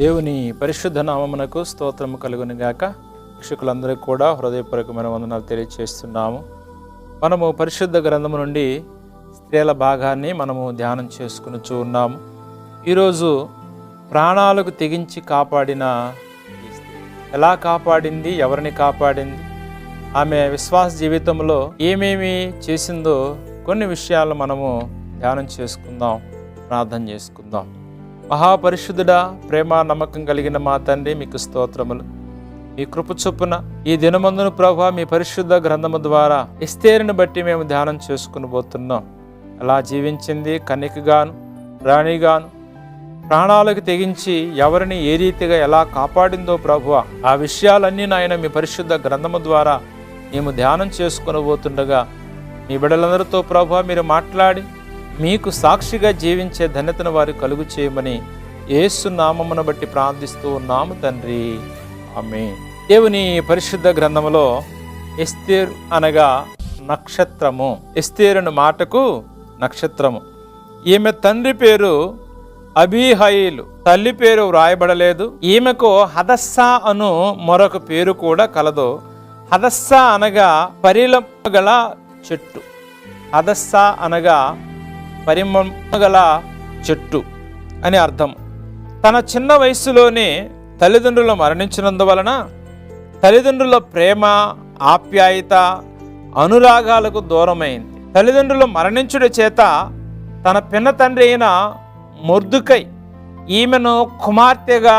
దేవుని పరిశుద్ధ నామమునకు స్తోత్రము కలుగును గాక. శిక్షకులందరికీ కూడా హృదయపూర్వకమైన వందనాలు తెలియజేస్తున్నాము. మనము పరిశుద్ధ గ్రంథము నుండి స్త్రీల భాగాన్ని మనము ధ్యానం చేసుకునిచూ ఉన్నాము. ఈరోజు ప్రాణాలకు తెగించి కాపాడిన ఈ స్త్రీ ఎలా కాపాడింది, ఎవరిని కాపాడింది, ఆమె విశ్వాస జీవితంలో ఏమేమి చేసిందో కొన్ని విషయాలు మనము ధ్యానం చేసుకుందాం, ప్రార్థన చేసుకుందాం. మహాపరిశుద్ధుడా, ప్రేమ నమ్మకం కలిగిన మా తండ్రి, మీకు స్తోత్రములు. మీ కృప చొప్పున ఈ దినమందును ప్రభువా మీ పరిశుద్ధ గ్రంథము ద్వారా ఎస్తేరుని బట్టి మేము ధ్యానం చేసుకుని పోతున్నాం. ఎలా జీవించింది, కన్యకగాను రాణిగాను ప్రాణాలకు తెగించి ఎవరిని ఏ రీతిగా ఎలా కాపాడిందో ప్రభువా, ఆ విషయాలన్నీ నాయన మీ పరిశుద్ధ గ్రంథము ద్వారా మేము ధ్యానం చేసుకుని పోతుండగా మీ బిడ్డలందరితో ప్రభువా మీరు మాట్లాడి మీకు సాక్షిగా జీవించే ధన్యతను వారు కలుగు చేయమని యేసు నామమును బట్టి ప్రార్థిస్తూ ఉన్నాము తండ్రి, ఆమేన్. దేవుని పరిశుద్ధ గ్రంథములో ఎస్తేరు అనగా నక్షత్రము. ఎస్తేరుని మాటకు నక్షత్రము. ఈమె తండ్రి పేరు అబీహయీలు, తల్లి పేరు వ్రాయబడలేదు. ఈమెకు హదస్సా అను మరొక పేరు కూడా కలదు. హదస్సా అనగా పరిమళగల చెట్టు. హదస్సా అనగా పరిమళగల చెట్టు అని అర్థం. తన చిన్న వయసులోనే తల్లిదండ్రులు మరణించినందువలన తల్లిదండ్రుల ప్రేమ, ఆప్యాయత, అనురాగాలకు దూరమైంది. తల్లిదండ్రులు మరణించుట చేత తన పిన్న తండ్రి అయిన మొర్దుకై ఈమెను కుమార్తెగా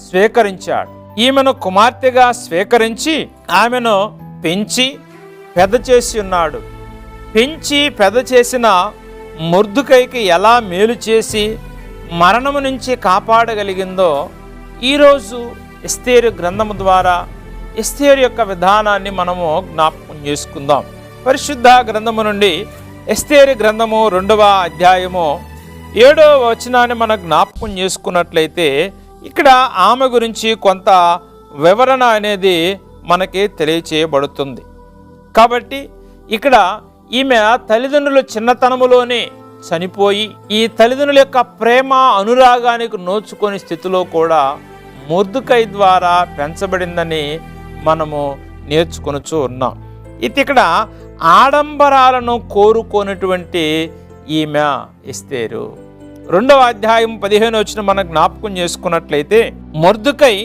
స్వీకరించాడు. ఈమెను కుమార్తెగా స్వీకరించి ఆమెను పెంచి పెద్ద చేసి ఉన్నాడు. పెంచి పెద్ద చేసిన మొర్దుకైకి ఎలా మేలు చేసి మరణము నుంచి కాపాడగలిగిందో ఈరోజు ఎస్తేరు గ్రంథము ద్వారా ఎస్తేరు యొక్క విధానాన్ని మనము జ్ఞాపకం చేసుకుందాం. పరిశుద్ధ గ్రంథము నుండి ఎస్తేరు గ్రంథము 2వ అధ్యాయము 7వ వచనాన్ని మనం జ్ఞాపకం చేసుకున్నట్లయితే ఇక్కడ ఆమె గురించి కొంత వివరణ అనేది మనకి తెలియచేయబడుతుంది. కాబట్టి ఇక్కడ ఈమె తల్లిదండ్రుల చిన్నతనములోనే చనిపోయి ఈ తల్లిదండ్రుల యొక్క ప్రేమ అనురాగానికి నోచుకొని స్థితిలో కూడా మొర్దుకై ద్వారా పెంచబడిందని మనము నేర్చుకొనుచూ ఉన్నాం. ఇక్కడ ఆడంబరాలను కోరుకోనటువంటి ఈమె ఎస్తేరు. 2వ అధ్యాయం 15వ వచనం మనం జ్ఞాపకం చేసుకున్నట్లయితే మొర్దుకై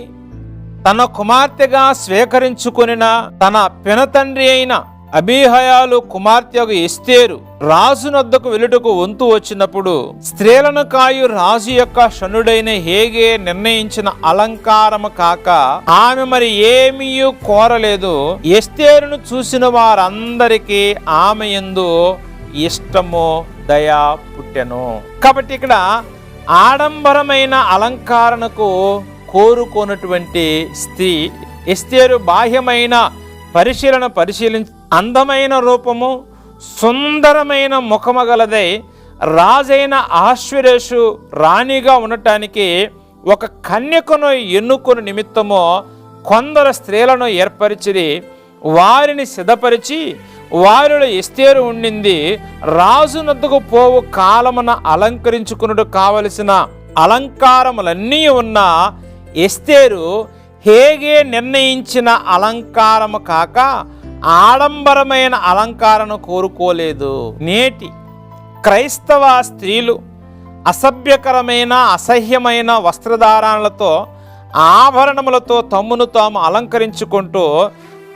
తన కుమార్తెగా స్వీకరించుకొనిన తన పినతండ్రి అయిన అబీహయాలు కుమార్తెకు ఎస్తేరు రాజునొద్దకు వెలుటకు వంతు వచ్చినప్పుడు స్త్రీలను కాయు రాజు యొక్క షణుడైన హేగే నిర్ణయించిన అలంకారము కాక ఆమె మరి ఏమీ కోరలేదు. ఎస్తేరును చూసిన వారందరికీ ఆమె యందు ఇష్టము, దయ పుట్టెను. కాబట్టి ఇక్కడ ఆడంబరమైన అలంకారణకు కోరుకోనటువంటి స్త్రీ ఎస్తేరు బాహ్యమైన పరిశీలించి అందమైన రూపము, సుందరమైన ముఖము గలదై రాజైన ఆశ్వరేషు రాణిగా ఉండటానికి ఒక కన్యకను ఎన్నుకొని నిమిత్తము కొందరు స్త్రీలను ఏర్పరిచి వారిని సిద్ధపరిచి వారిలో ఎస్తేరు ఉండింది. రాజునొద్దకు పోవు కాలమున అలంకరించుకున్నట్టు కావలసిన అలంకారములన్నీ ఉన్న ఎస్తేరు హేగే నిర్ణయించిన అలంకారము కాక ఆడంబరమైన అలంకారను కోరుకోలేదు. నేటి క్రైస్తవ స్త్రీలు అసభ్యకరమైన, అసహ్యమైన వస్త్రధారణలతో, ఆభరణములతో తమ్మును తాము అలంకరించుకుంటూ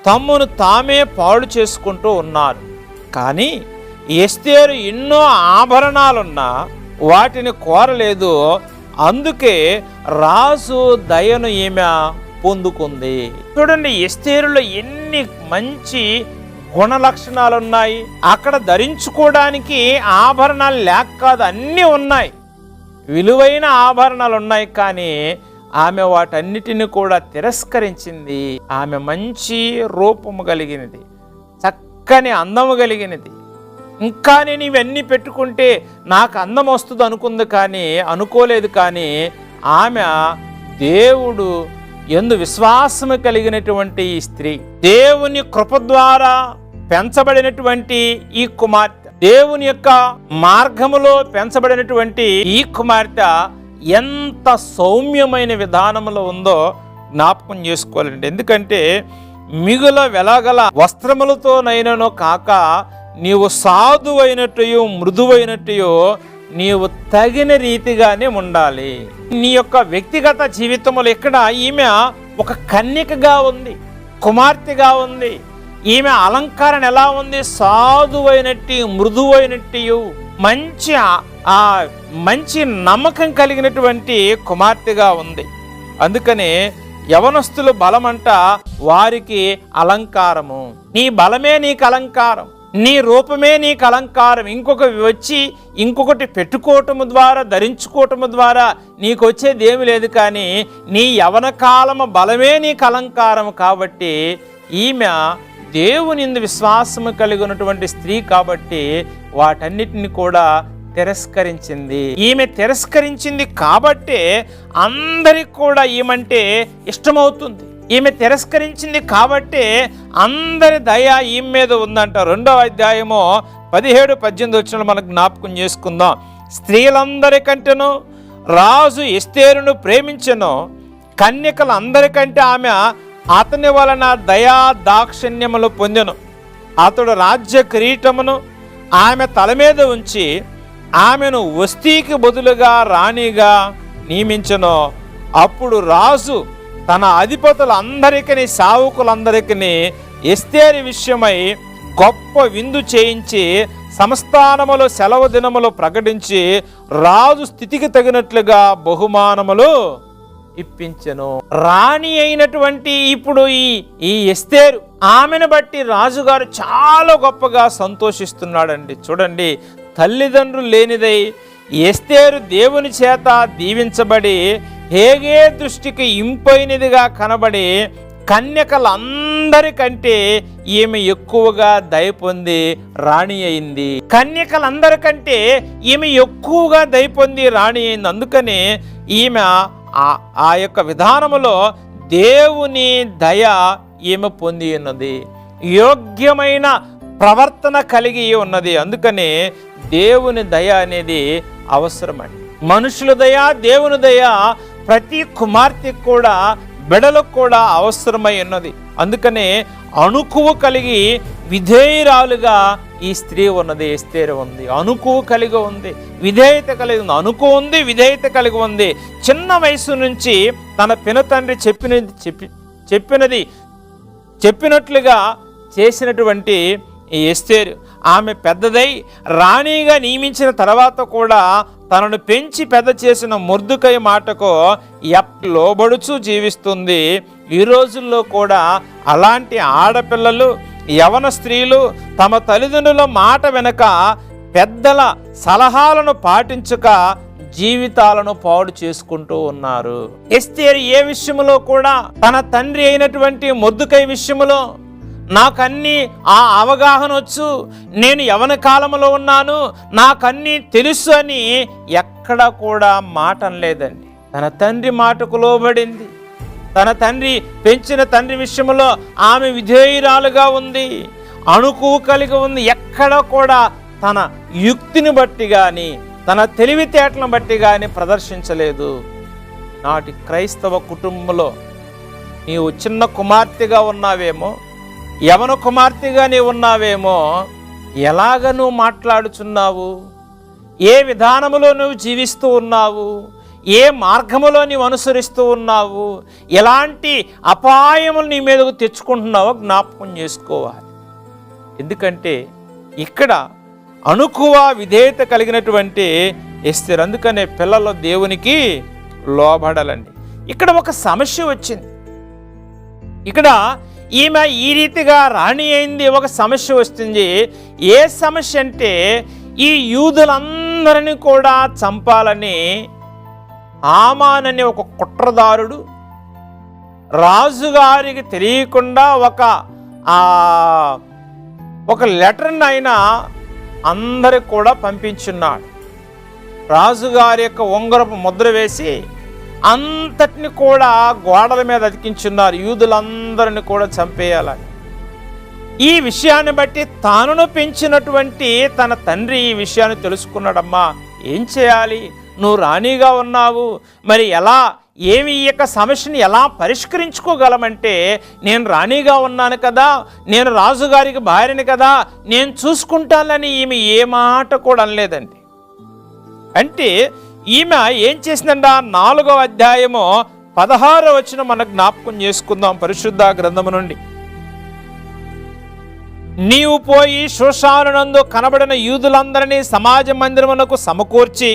తమ్మును తామే పాడు చేసుకుంటూ ఉన్నారు. కానీ ఎస్తేరు ఎన్నో ఆభరణాలున్నా వాటిని కోరలేదు. అందుకే రాజు దయను ఈమె పొందుకుంది. చూడండి, ఎస్తేరులో ఎన్ని మంచి గుణ లక్షణాలు ఉన్నాయి. అక్కడ ధరించుకోవడానికి ఆభరణాలు లేక కాదు, అన్నీ ఉన్నాయి, విలువైన ఆభరణాలు ఉన్నాయి. కానీ ఆమె వాటన్నిటిని కూడా తిరస్కరించింది. ఆమె మంచి రూపము కలిగినది, చక్కని అందము కలిగినది. ఇంకా నేను ఇవన్నీ పెట్టుకుంటే నాకు అందం వస్తుంది అనుకుంది, కానీ అనుకోలేదు. కానీ ఆమె దేవుడు యందు విశ్వాసము కలిగినటువంటి ఈ స్త్రీ, దేవుని కృప ద్వారా పెంచబడినటువంటి ఈ కుమార్తె, దేవుని యొక్క మార్గములో పెంచబడినటువంటి ఈ కుమార్తె ఎంత సౌమ్యమైన విధానంలో ఉందో జ్ఞాపకం చేసుకోవాలండి. ఎందుకంటే మిగుల వెలగల వస్త్రములతోనైనను కాక నీవు సాధువైనట్టుయు మృదువైనట్టుయో నీవు తగిన రీతిగానే ఉండాలి. నీ యొక్క వ్యక్తిగత జీవితంలో ఇక్కడ ఈమె ఒక కన్యకగా ఉంది, కుమార్తెగా ఉంది. ఈమె అలంకారం ఎలా ఉంది? సాధువైనట్టు మృదువైనట్టు మంచి నమ్మకం కలిగినటువంటి కుమార్తెగా ఉంది. అందుకనే యవనస్తుల బలమంట వారికి అలంకారము. నీ బలమే నీకు అలంకారం, నీ రూపమే నీకు అలంకారం. ఇంకొకటి పెట్టుకోవటము ద్వారా, ధరించుకోవటము ద్వారా నీకు వచ్చేది ఏమి లేదు. కానీ నీ యవన కాలము బలమే నీకు అలంకారం. కాబట్టి ఈమె దేవుని యందు విశ్వాసము కలిగి ఉన్నటువంటి స్త్రీ కాబట్టి వాటన్నిటిని కూడా తిరస్కరించింది. ఈమె తిరస్కరించింది కాబట్టే అందరికి కూడా ఈమంటే ఇష్టమవుతుంది. ఈమె తిరస్కరించింది కాబట్టే అందరి దయ ఈమె మీద ఉందంట. 2వ అధ్యాయము 17-18 వచ్చిన మనకు జ్ఞాపకం చేసుకుందాం. స్త్రీలందరికంటేను రాజు ఎస్తేరును ప్రేమించెను. కన్యకలందరికంటే ఆమె అతని వలన దయా దాక్షిణ్యములు పొందెను. అతడు రాజ్య కిరీటమును ఆమె తల మీద ఉంచి ఆమెను వస్తీకి బదులుగా రాణిగా నియమించెను. అప్పుడు రాజు తన అధిపతులందరికీ సేవకులందరికీ ఎస్తేరు విషయమై గొప్ప విందు చేయించి సంస్థానములు సెలవు దినములు ప్రకటించి రాజు స్థితికి తగినట్లుగా బహుమానములు ఇప్పించెను. రాణి అయినటువంటి ఇప్పుడు ఈ ఎస్తేరు, ఆమెను బట్టి రాజుగారు చాలా గొప్పగా సంతోషిస్తున్నాడండి. చూడండి, తల్లిదండ్రులు లేనిదై ఎస్తేరు దేవుని చేత దీవించబడి హేగే దృష్టికి ఇంపైనదిగా కనబడి కన్యకలందరికంటే ఈమె ఎక్కువగా దయ పొంది రాణి అయింది. కన్యకలందరికంటే ఈమె ఎక్కువగా దయ పొంది రాణి అయింది. అందుకని ఈమె ఆ యొక్క విధానములో దేవుని దయ ఈమె పొంది ఉన్నది, యోగ్యమైన ప్రవర్తన కలిగి ఉన్నది. అందుకని దేవుని దయ అనేది అవసరమండి. మనుషుల దయ, దేవుని దయ ప్రతి కుమార్తెకు కూడా, బిడలకు కూడా అవసరమై ఉన్నది. అందుకనే అణుకువ కలిగి విధేయురాలుగా ఈ స్త్రీ ఉన్నది, ఎస్తేరు ఉంది. అణుకువ కలిగి ఉంది, విధేయత కలిగి ఉంది. అణుకువ ఉంది, విధేయత కలిగి ఉంది. చిన్న వయసు నుంచి తన పినతండ్రి చెప్పినట్లుగా చేసినటువంటి ఈ ఎస్తేరు ఆమె పెద్దదై రాణిగా నియమించిన తర్వాత కూడా తనను పెంచి పెద్ద చేసిన మొర్దుకై మాటకు లోబడుచు జీవిస్తుంది. ఈ రోజుల్లో కూడా అలాంటి ఆడపిల్లలు, యవన స్త్రీలు తమ తల్లిదండ్రుల మాట వెనక పెద్దల సలహాలను పాటించక జీవితాలను పాడు చేసుకుంటూ ఉన్నారు. ఎస్తేరు ఏ విషయంలో కూడా తన తండ్రి అయినటువంటి మొర్దుకై విషయంలో నాకన్నీ ఆ అవగాహన వచ్చు, నేను యవన కాలంలో ఉన్నాను, నాకన్నీ తెలుసు అని ఎక్కడ కూడా మాట అనలేదండి. తన తండ్రి మాటకు లోబడింది. తన తండ్రి పెంచిన తండ్రి విషయంలో ఆమె విధేయురాలుగా ఉంది, అణుకువ కలిగి ఉంది. ఎక్కడ కూడా తన యుక్తిని బట్టి కానీ తన తెలివితేటలను బట్టి కానీ ప్రదర్శించలేదు. నాటి క్రైస్తవ కుటుంబంలో నీవు చిన్న కుమార్తెగా ఉన్నావేమో, యవన కుమార్తెగా నీవు ఉన్నావేమో, ఎలాగ నువ్వు మాట్లాడుచున్నావు, ఏ విధానములో నువ్వు జీవిస్తూ ఉన్నావు, ఏ మార్గములో నీవు అనుసరిస్తూ ఉన్నావు, ఎలాంటి అపాయములు నీ మీదకు తెచ్చుకుంటున్నావో జ్ఞాపకం చేసుకోవాలి. ఎందుకంటే ఇక్కడ అణుకువ విధేయత కలిగినటువంటి ఎస్తేరు. అందుకనే పిల్లలు దేవునికి లోబడాలండి. ఇక్కడ ఒక సమస్య వచ్చింది. ఇక్కడ ఈమె ఈ రీతిగా రాణి అయింది, ఒక సమస్య వస్తుంది. ఏ సమస్య అంటే ఈ యూదులందరినీ కూడా చంపాలని హామాననే ఒక కుట్రదారుడు రాజుగారికి తెలియకుండా ఒక లెటర్ని ఆయన అందరికి కూడా పంపించున్నాడు. రాజుగారి యొక్క ఉంగరపు ముద్ర వేసి అంతటిని కూడా గోడల మీద అతికించున్నారు, యూదులందరిని కూడా చంపేయాలని. ఈ విషయాన్ని బట్టి తానును పెంచినటువంటి తన తండ్రి ఈ విషయాన్ని తెలుసుకున్నాడమ్మా, ఏం చేయాలి, నువ్వు రాణిగా ఉన్నావు, మరి ఎలా ఏమి ఈ యొక్క సమస్యను ఎలా పరిష్కరించుకోగలమంటే, నేను రాణిగా ఉన్నాను కదా, నేను రాజుగారికి భార్యని కదా, నేను చూసుకుంటానని ఈమె ఏ మాట కూడా అనలేదండి. అంటే ఈమె ఏం చేసిందంట? 4వ అధ్యాయము 16వ వచనం మనకు జ్ఞాపకం చేసుకుందాం పరిశుద్ధ గ్రంథము నుండి. నీవు పోయి షూషానునందు కనబడిన యూదులందరినీ సమాజ మందిరమునకు సమకూర్చి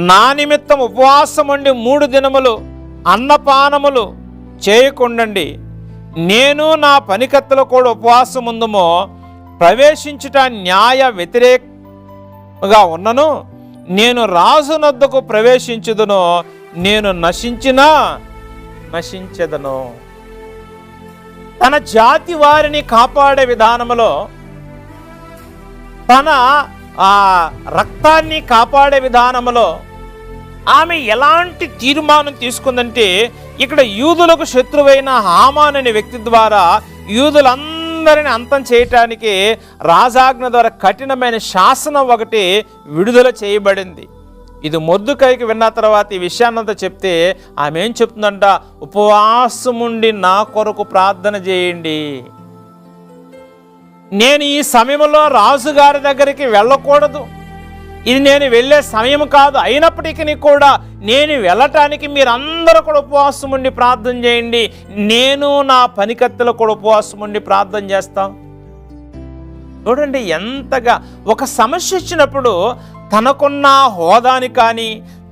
నా నిమిత్తం ఉపవాసం ఉండి 3 దినములు అన్నపానములు చేయకుండండి. నేను నా పనికత్తెలు కూడా ఉపవాసం ఉందమో ప్రవేశించుట న్యాయ వ్యతిరేకంగా ఉన్నను. నేను రాజు నొద్దకు ప్రవేశించుదును, నేను నశించెదను. తన జాతి వారిని కాపాడే విధానంలో, తన రక్తాన్ని కాపాడే విధానంలో ఆమె ఎలాంటి తీర్మానం తీసుకుందంటే, ఇక్కడ యూదులకు శత్రువైన హామాను అనే వ్యక్తి ద్వారా యూదులందరిని అంతం చేయటానికి రాజాజ్ఞ ద్వారా కఠినమైన శాసనం ఒకటి విడుదల చేయబడింది. ఇది మొర్దెకైకి విన్న తర్వాత ఈ విషయాన్నంతా చెప్తే ఆమె ఏం చెప్తుందంట? ఉపవాసం ఉండి నా కొరకు ప్రార్థన చేయండి. నేను ఈ సమయంలో రాజుగారి దగ్గరికి వెళ్ళకూడదు, ఇది నేను వెళ్ళే సమయం కాదు, అయినప్పటికీ కూడా నేను వెళ్ళటానికి మీరందరూ కూడా ఉపవాసం ఉండి ప్రార్థన చేయండి, నేను నా పనికత్తెలు కూడా ఉపవాసం ఉండి ప్రార్థన చేస్తాం. చూడండి ఎంతగా ఒక సమస్య వచ్చినప్పుడు తనకున్న హోదాని కానీ,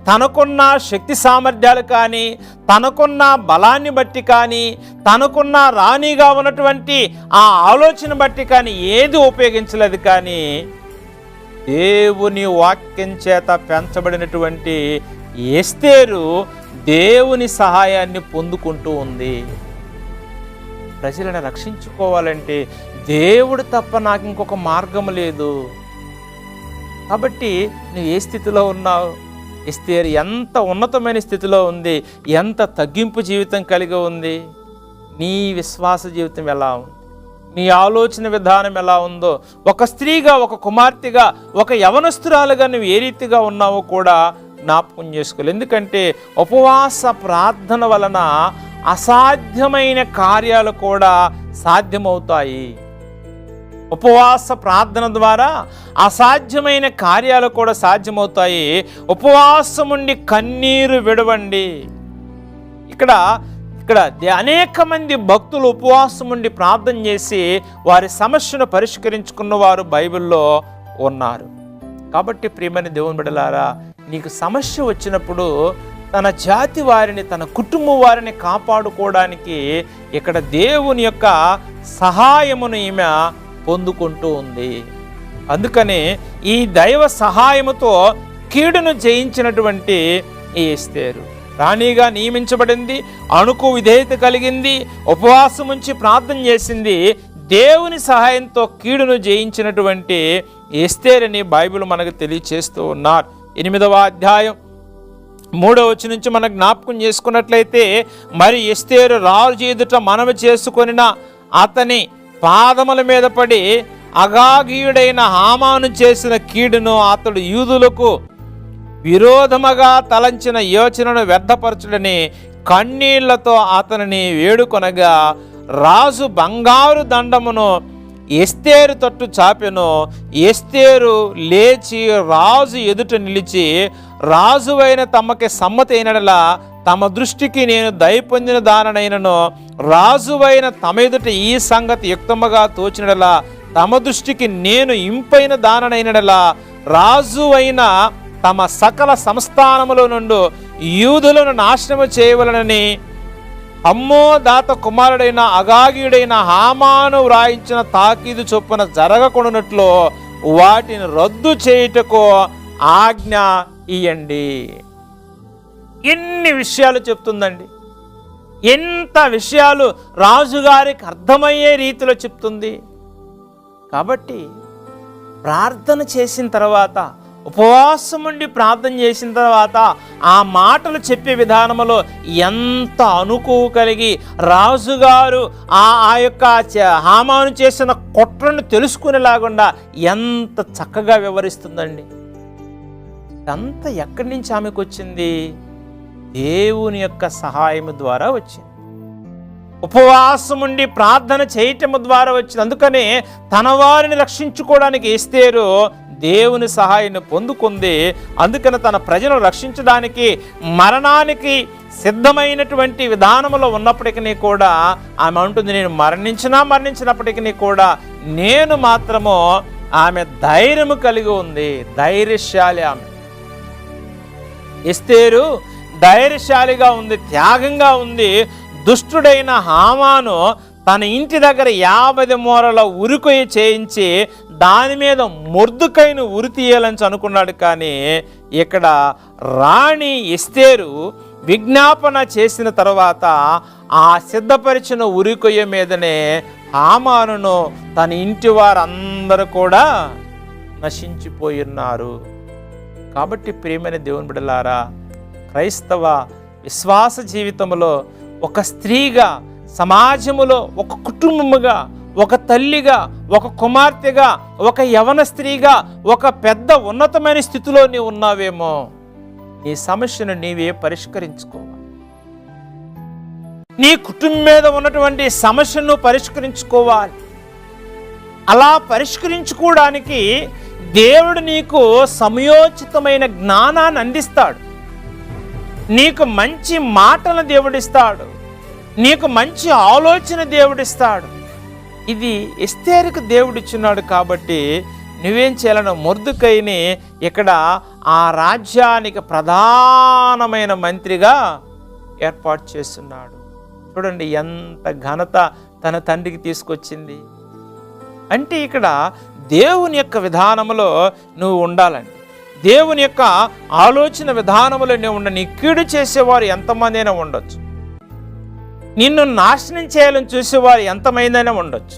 తనకున్న శక్తి సామర్థ్యాలు కానీ, తనకున్న బలాన్ని బట్టి కానీ, తనకున్న రాణిగా ఉన్నటువంటి ఆ ఆలోచన బట్టి కానీ ఏది ఉపయోగించలేదు. కానీ దేవుని వాక్యం చేత పెంచబడినటువంటి ఎస్తేరు దేవుని సహాయాన్ని పొందుకుంటూ ఉంది. ప్రజలను రక్షించుకోవాలంటే దేవుడు తప్ప నాకు ఇంకొక మార్గం లేదు. కాబట్టి నువ్వు ఏ స్థితిలో ఉన్నావు? ఎస్తేరు ఎంత ఉన్నతమైన స్థితిలో ఉంది, ఎంత తగ్గింపు జీవితం కలిగి ఉంది. నీ విశ్వాస జీవితం ఎలా ఉంది? నీ ఆలోచన విధానం ఎలా ఉందో, ఒక స్త్రీగా, ఒక కుమార్తెగా, ఒక యవనస్తురాలుగా నువ్వు ఏ రీతిగా ఉన్నావో కూడా జ్ఞాపకం చేసుకోవాలి. ఎందుకంటే ఉపవాస ప్రార్థన వలన అసాధ్యమైన కార్యాలు కూడా సాధ్యమవుతాయి. ఉపవాస ప్రార్థన ద్వారా అసాధ్యమైన కార్యాలు కూడా సాధ్యమవుతాయి. ఉపవాసం ఉండి కన్నీరు విడవండి. ఇక్కడ అనేక మంది భక్తులు ఉపవాసం ఉండి ప్రార్థన చేసి వారి సమస్యను పరిష్కరించుకున్న వారు బైబిల్లో ఉన్నారు. కాబట్టి ప్రియమైన దేవుని బిడ్డలారా, నీకు సమస్య వచ్చినప్పుడు తన జాతి వారిని, తన కుటుంబం వారిని కాపాడుకోవడానికి ఇక్కడ దేవుని యొక్క సహాయమును ఈమె పొందుకుంటూ ఉంది. అందుకని ఈ దైవ సహాయముతో కీడును జయించినటువంటి ఈ ఎస్తేరు రాణిగా నియమించబడింది, అణుకు విధేయత కలిగింది, ఉపవాసం ఉంచి ప్రార్థన చేసింది, దేవుని సహాయంతో కీడును జయించినటువంటి ఎస్తేరుని బైబిల్ మనకు తెలియచేస్తూ ఉన్నారు. 8వ అధ్యాయం 3వ వచనం నుంచి మనకు జ్ఞాపకం చేసుకున్నట్లయితే, మరి ఎస్తేరు రాజు ఎదుట మనవి చేసుకొనిన అతని పాదముల మీద పడి అగాగీయుడైన హామాను చేసిన కీడును, అతడు యూదులకు విరోధముగా తలంచిన యోచనను వ్యర్థపరచుడని కన్నీళ్లతో అతనిని వేడుకొనగా, రాజు బంగారు దండమును ఎస్తేరు తట్టు చాపెను. ఎస్తేరు లేచి రాజు ఎదుట నిలిచి, రాజువైన తమకి సమ్మతి అయినలా తమ దృష్టికి నేను దయ పొందిన దాననైనను, రాజువైన తమ ఎదుట ఈ సంగతి యుక్తముగా తోచినడలా తమ దృష్టికి నేను ఇంపైన దాననైనడలా, రాజువైన తమ సకల సంస్థానములో నుండి యూదులను నాశనము చేయవలనని హమ్మోదాత కుమారుడైన అగాగీయుడైన హామాను వ్రాయించిన తాకీదు చొప్పున జరగకుండానట్లు వాటిని రద్దు చేయుటకు ఆజ్ఞ ఇయ్యండి. ఎన్ని విషయాలు చెప్తుందండి, ఎంత విషయాలు రాజుగారికి అర్థమయ్యే రీతిలో చెప్తుంది. కాబట్టి ప్రార్థన చేసిన తర్వాత, ఉపవాసం ఉండి ప్రార్థన చేసిన తర్వాత ఆ మాటలు చెప్పే విధానంలో ఎంత అనుకువ కలిగి రాజుగారు ఆ యొక్క హామాను చేసిన కుట్రను తెలుసుకునేలాగుండా ఎంత చక్కగా వివరిస్తుందండి. అంతా ఎక్కడి నుంచి ఆమెకు వచ్చింది? దేవుని యొక్క సహాయం ద్వారా వచ్చింది. ఉపవాసం ఉండి ప్రార్థన చేయటం ద్వారా వచ్చింది. అందుకనే తన వారిని రక్షించుకోవడానికి ఎస్తేరు దేవుని సహాయాన్ని పొందుకుంది. అందుకని తన ప్రజలను రక్షించడానికి మరణానికి సిద్ధమైనటువంటి విధానంలో ఉన్నప్పటికీ కూడా ఆమె అంటుంది, నేను మరణించినప్పటికీ కూడా నేను మాత్రము, ఆమె ధైర్యము కలిగి ఉంది, ధైర్యశాలి. ఆమె ఎస్తేరు ధైర్యశాలిగా ఉంది, త్యాగంగా ఉంది. దుష్టుడైన హామాను తన ఇంటి దగ్గర 50 మూరల ఉరికొయ్య చేయించి దాని మీద మొర్దుకైను ఉరి తీయాలని అనుకున్నాడు. కానీ ఇక్కడ రాణి ఎస్తేరు విజ్ఞాపన చేసిన తర్వాత ఆ సిద్ధపరిచిన ఉరికొయ్య మీదనే హామానును తన ఇంటి వారందరూ కూడా నశించిపోయిన్నారు. కాబట్టి ప్రియమైన దేవుని బిడ్డలారా, క్రైస్తవ విశ్వాస జీవితంలో ఒక స్త్రీగా, సమాజములో ఒక కుటుంబముగా, ఒక తల్లిగా, ఒక కుమార్తెగా, ఒక యవన స్త్రీగా, ఒక పెద్ద ఉన్నతమైన స్థితిలో నీవు ఉన్నావేమో, నీ సమస్యను నీవే పరిష్కరించుకోవాలి. నీ కుటుంబం మీద ఉన్నటువంటి సమస్యను పరిష్కరించుకోవాలి. అలా పరిష్కరించుకోవడానికి దేవుడు నీకు సమయోచితమైన జ్ఞానాన్ని అందిస్తాడు. నీకు మంచి మాటలను దేవుడిస్తాడు. నీకు మంచి ఆలోచన దేవుడిస్తాడు. ఇది ఎస్తేరుకు దేవుడిచ్చినాడు. కాబట్టి నువ్వేం చేయాలను? మొర్దుకైని ఇక్కడ ఆ రాజ్యానికి ప్రధానమైన మంత్రిగా ఏర్పాటు చేస్తున్నాడు. చూడండి ఎంత ఘనత తన తండ్రికి తీసుకొచ్చింది. అంటే ఇక్కడ దేవుని యొక్క విధానంలో నువ్వు ఉండాలండి. దేవుని యొక్క ఆలోచన విధానంలో నువ్వు ఉండ. నీ కీడు చేసేవారు ఎంతమంది అయినా ఉండొచ్చు, నిన్ను నాశనం చేయాలని చూసేవారు ఎంతమందైనా ఉండొచ్చు,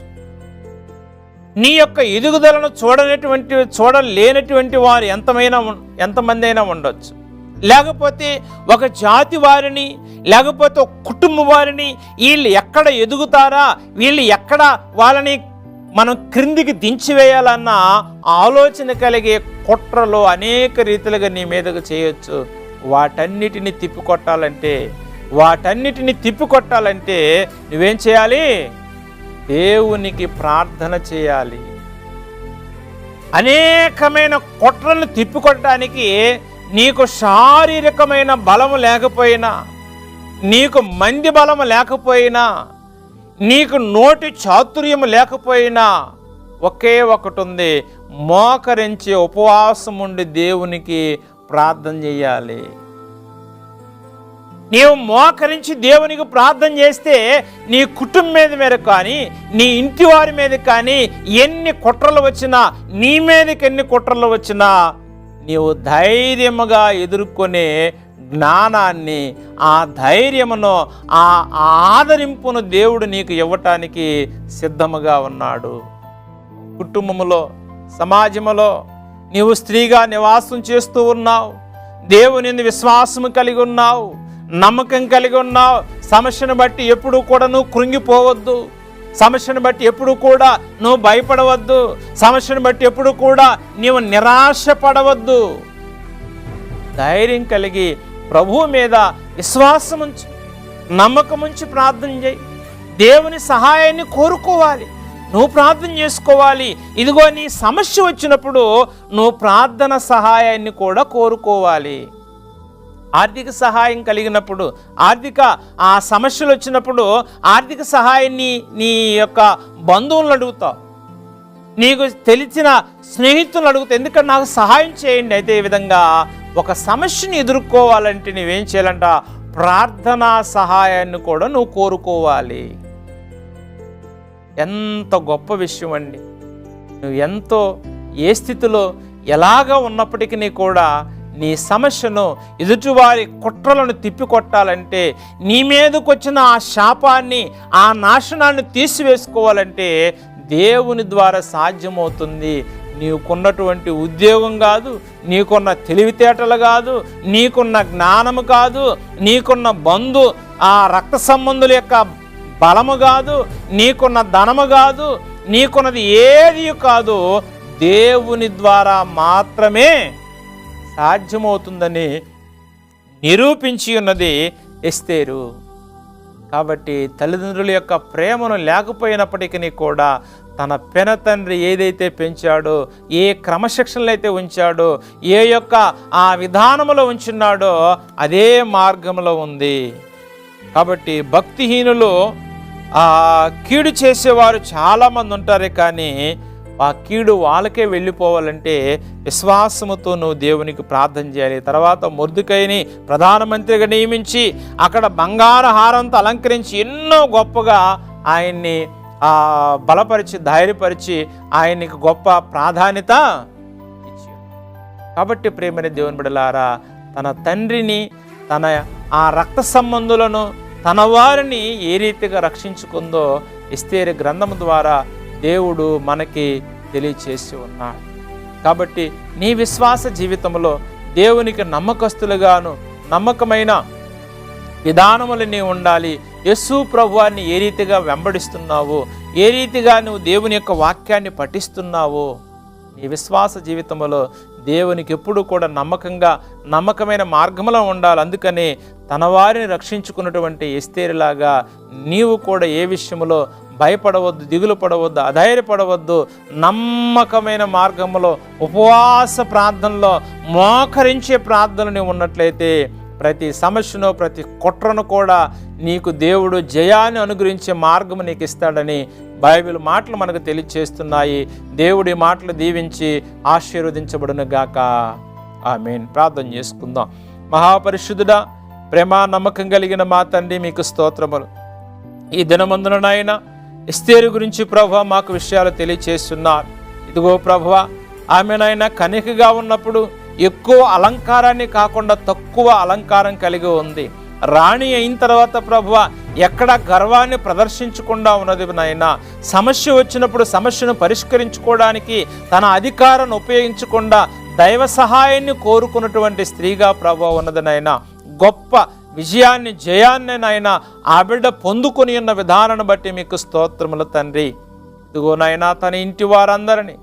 నీ యొక్క ఎదుగుదలను చూడలేనటువంటి వారు ఎంతమంది అయినా ఉండొచ్చు, లేకపోతే ఒక జాతి వారిని, లేకపోతే ఒక కుటుంబ వారిని, వీళ్ళు ఎక్కడ ఎదుగుతారా, వీళ్ళు ఎక్కడ వాళ్ళని మనం క్రిందికి దించివేయాలన్న ఆలోచన కలిగే కుట్రలు అనేక రీతిలుగా నీ మీదకు చేయొచ్చు. వాటన్నిటిని తిప్పికొట్టాలంటే నువ్వేం చేయాలి? దేవునికి ప్రార్థన చేయాలి. అనేకమైన కుట్రలను తిప్పికొట్టడానికి నీకు శారీరకమైన బలము లేకపోయినా, నీకు మంది బలము లేకపోయినా, నీకు నోటి చాతుర్యము లేకపోయినా ఒకే ఒకటి ఉంది, మోకరించి ఉపవాసం ఉండి దేవునికి ప్రార్థన చేయాలి. నీవు మోకరించి దేవునికి ప్రార్థన చేస్తే నీ కుటుంబం మీద కానీ, నీ ఇంటి వారి మీద కానీ ఎన్ని కుట్రలు వచ్చినా, నీ మీదకి ఎన్ని కుట్రలు వచ్చినా నీవు ధైర్యముగా ఎదుర్కొనే జ్ఞానాన్ని, ఆ ధైర్యమును, ఆ ఆదరింపును దేవుడు నీకు ఇవ్వటానికి సిద్ధముగా ఉన్నాడు. కుటుంబములో, సమాజములో నీవు స్త్రీగా నివాసం చేస్తూ ఉన్నావు, దేవుని యందు విశ్వాసము కలిగి ఉన్నావు, నమ్మకం కలిగి ఉన్నావు. సమస్యను బట్టి ఎప్పుడు కూడా నువ్వు కృంగిపోవద్దు. సమస్యను బట్టి ఎప్పుడు కూడా నువ్వు భయపడవద్దు. సమస్యను బట్టి ఎప్పుడు కూడా నీవు నిరాశపడవద్దు. ధైర్యం కలిగి ప్రభువు మీద విశ్వాసం ఉంచి, నమ్మకం ఉంచి ప్రార్థన చేయి. దేవుని సహాయాన్ని కోరుకోవాలి, నువ్వు ప్రార్థన చేసుకోవాలి. ఇదిగో నీ సమస్య వచ్చినప్పుడు నువ్వు ప్రార్థన సహాయాన్ని కూడా కోరుకోవాలి. ఆర్థిక సహాయం కలిగినప్పుడు, ఆ సమస్యలు వచ్చినప్పుడు ఆర్థిక సహాయాన్ని నీ యొక్క బంధువులను అడుగుతావు, నీకు తెలిసిన స్నేహితులను అడుగుతావు, ఎందుకంటే నాకు సహాయం చేయండి. అయితే ఈ విధంగా ఒక సమస్యని ఎదుర్కోవాలంటే నువ్వేం చేయాలంట? ప్రార్థనా సహాయాన్ని కూడా నువ్వు కోరుకోవాలి. ఎంత గొప్ప విషయం అండి. నువ్వు ఎంతో ఏ స్థితిలో ఎలాగ ఉన్నప్పటికీ కూడా నీ సమస్యను, ఎదుటివారి కుట్రలను తిప్పికొట్టాలంటే, నీ మీదకు వచ్చిన ఆ శాపాన్ని, ఆ నాశనాన్ని తీసివేసుకోవాలంటే దేవుని ద్వారా సాధ్యమవుతుంది. నీకున్నటువంటి ఉద్యోగం కాదు, నీకున్న తెలివితేటలు కాదు, నీకున్న జ్ఞానము కాదు, నీకున్న ఆ రక్త సంబంధుల యొక్క బలము కాదు, నీకున్న ధనము కాదు, నీకున్నది ఏది కాదు, దేవుని ద్వారా మాత్రమే సాధ్యమవుతుందని నిరూపించి ఉన్నది ఎస్తేరు. కాబట్టి తల్లిదండ్రుల యొక్క ప్రేమను లేకపోయినప్పటికీ కూడా తన పెనతండ్రి ఏదైతే పెంచాడో, ఏ క్రమశిక్షణలు అయితే ఉంచాడో, ఏ యొక్క ఆ విధానంలో ఉంచున్నాడో అదే మార్గంలో ఉంది. కాబట్టి భక్తిహీనులు కీడు చేసేవారు చాలామంది ఉంటారే, కానీ ఆ కీడు వాళ్ళకే వెళ్ళిపోవాలంటే విశ్వాసముతో నువ్వు దేవునికి ప్రార్థన చేయాలి. తర్వాత మొర్దెకైని ప్రధానమంత్రిగా నియమించి అక్కడ బంగారు హారంతో అలంకరించి ఎన్నో గొప్పగా ఆయన్ని బలపరిచి ధైర్యపరిచి ఆయనకి గొప్ప ప్రాధాన్యత ఇచ్చారు. కాబట్టి ప్రేమైన దేవుని బిడ్డలారా, తన తండ్రిని, తన ఆ రక్త సంబంధులను, తన వారిని ఏ రీతిగా రక్షించుకుందో ఎస్తేరు గ్రంథం ద్వారా దేవుడు మనకి తెలియచేసి ఉన్నాడు. కాబట్టి నీ విశ్వాస జీవితంలో దేవునికి నమ్మకస్తులుగాను నమ్మకమైన విధానములు నీ ఉండాలి. యేసు ప్రభువాన్ని ఏ రీతిగా వెంబడిస్తున్నావో, ఏ రీతిగా నువ్వు దేవుని యొక్క వాక్యాన్ని పఠిస్తున్నావో, నీ విశ్వాస జీవితంలో దేవునికి ఎప్పుడు కూడా నమ్మకమైన మార్గంలో ఉండాలి. అందుకని తన వారిని రక్షించుకున్నటువంటి ఎస్తేరులాగా నీవు కూడా ఏ విషయంలో భయపడవద్దు, దిగులు పడవద్దు, అధైర్యపడవద్దు. నమ్మకమైన మార్గంలో ఉపవాస ప్రార్థనలో మోకరించే ప్రార్థనలు ఉన్నట్లయితే ప్రతి సమస్యను, ప్రతి కుట్రను కూడా నీకు దేవుడు జయాన్ని అనుగ్రహించే మార్గము నీకు ఇస్తాడని బైబిల్ మాటలు మనకు తెలియచేస్తున్నాయి. దేవుడి మాటలు దీవించి ఆశీర్వదించబడును గాక. ఆమేన్. ప్రార్థన చేసుకుందాం. మహాపరిశుద్ధుడా, ప్రేమ నమ్మకం కలిగిన మా తండ్రి, మీకు స్తోత్రములు. ఈ దినమందున నాయన ఎస్తేరు గురించి ప్రభువా మాకు విషయాలు తెలియచేస్తున్నారు. ఇదిగో ప్రభువా, ఆమె నాయన కన్యకగా ఉన్నప్పుడు ఎక్కువ అలంకారాన్ని కాకుండా తక్కువ అలంకారం కలిగి ఉంది. రాణి అయిన తర్వాత ప్రభువా ఎక్కడ గర్వాన్ని ప్రదర్శించకుండా ఉన్నది నాయన. సమస్య వచ్చినప్పుడు సమస్యను పరిష్కరించుకోవడానికి తన అధికారాన్ని ఉపయోగించకుండా దైవ సహాయాన్ని కోరుకున్నటువంటి స్త్రీగా ప్రభువా ఉన్నది నాయన. గొప్ప విజయాన్ని, జయాన్ని నాయన ఆ బిడ్డ పొందుకొని ఉన్న విధానాన్ని బట్టి మీకు స్తోత్రములు తండ్రి. ఇదిగో నాయన తన ఇంటి వారందరినీ,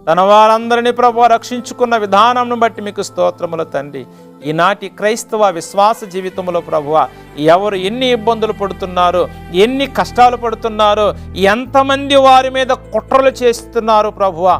తన వారందరినీ ప్రభువా రక్షించుకున్న విధానం బట్టి మీకు స్తోత్రములు తండ్రి. ఈనాటి క్రైస్తవ విశ్వాస జీవితంలో ప్రభువా ఎవరు ఎన్ని ఇబ్బందులు పడుతున్నారో, ఎన్ని కష్టాలు పడుతున్నారో, ఎంతమంది వారి మీద కుట్రలు చేస్తున్నారు ప్రభువా,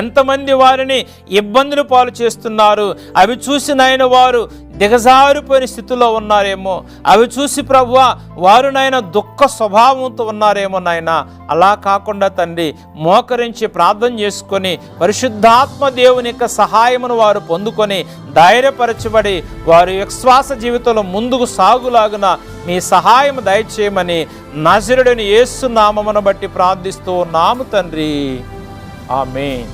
ఎంతమంది వారిని ఇబ్బందులు పాలు చేస్తున్నారు. అవి చూసి నాయన వారు దిగజారిపోయిన స్థితిలో ఉన్నారేమో, అవి చూసి ప్రభువా వారు నాయన దుఃఖ స్వభావంతో ఉన్నారేమో నాయన. అలా కాకుండా తండ్రి మోకరించి ప్రార్థన చేసుకొని పరిశుద్ధాత్మ దేవుని యొక్క సహాయమును వారు పొందుకొని ధైర్యపరచబడి వారి విశ్వాస జీవితంలో ముందుకు సాగులాగున మీ సహాయం దయచేయమని నజరుడైన యేసు నామమును బట్టి ప్రార్థిస్తూ ఉన్నాము తండ్రి. ఆమేన్.